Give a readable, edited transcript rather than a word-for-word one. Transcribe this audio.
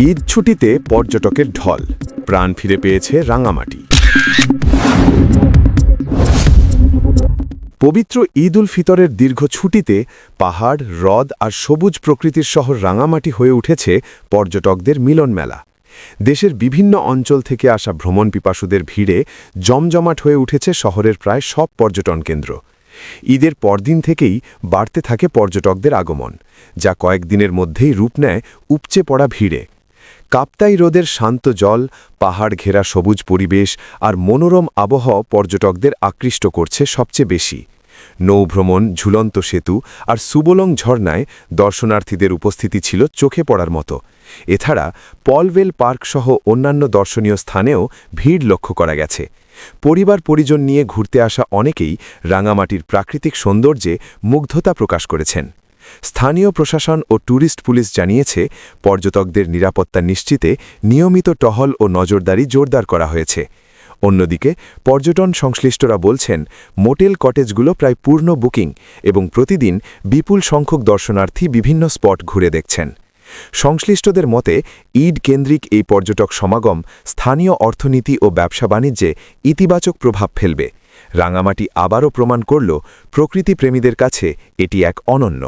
ঈদ ছুটিতে পর্যটকের ঢল, প্রাণ ফিরে পেয়েছে রাঙামাটি। পবিত্র ঈদ উল ফিতরের দীর্ঘ ছুটিতে পাহাড়, হ্রদ আর সবুজ প্রকৃতির শহর রাঙামাটি হয়ে উঠেছে পর্যটকদের মিলন মেলা। দেশের বিভিন্ন অঞ্চল থেকে আসা ভ্রমণ পিপাসুদের ভিড়ে জমজমাট হয়ে উঠেছে শহরের প্রায় সব পর্যটন কেন্দ্র। ঈদের পরদিন থেকেই বাড়তে থাকে পর্যটকদের আগমন, যা কয়েকদিনের মধ্যেই রূপ নেয় উপচে পড়া ভিড়ে। কাপ্তাই হ্রদের শান্ত জল, পাহাড় ঘেরা সবুজ পরিবেশ আর মনোরম আবহাওয়া পর্যটকদের আকৃষ্ট করছে সবচেয়ে বেশি। নৌভ্রমণ, ঝুলন্ত সেতু আর সুবলং ঝর্ণায় দর্শনার্থীদের উপস্থিতি ছিল চোখে পড়ার মতো। এছাড়া পলওয়েল পার্ক সহ অন্যান্য দর্শনীয় স্থানেও ভিড় লক্ষ্য করা গেছে। পরিবার পরিজন নিয়ে ঘুরতে আসা অনেকেই রাঙামাটির প্রাকৃতিক সৌন্দর্যে মুগ্ধতা প্রকাশ করেছেন। স্থানীয় প্রশাসন ও ট্যুরিস্ট পুলিশ জানিয়েছে, পর্যটকদের নিরাপত্তা নিশ্চিতে নিয়মিত টহল ও নজরদারি জোরদার করা হয়েছে। অন্যদিকে পর্যটন সংশ্লিষ্টরা বলছেন, মোটেল কটেজগুলো প্রায় পূর্ণ বুকিং এবং প্রতিদিন বিপুল সংখ্যক দর্শনার্থী বিভিন্ন স্পট ঘুরে দেখছেন। সংশ্লিষ্টদের মতে, ঈদ কেন্দ্রিক এই পর্যটক সমাগম স্থানীয় অর্থনীতি ও ব্যবসা বাণিজ্যে ইতিবাচক প্রভাব ফেলবে। রাঙামাটি আবারও প্রমাণ করল, প্রকৃতিপ্রেমীদের কাছে এটি এক অনন্য।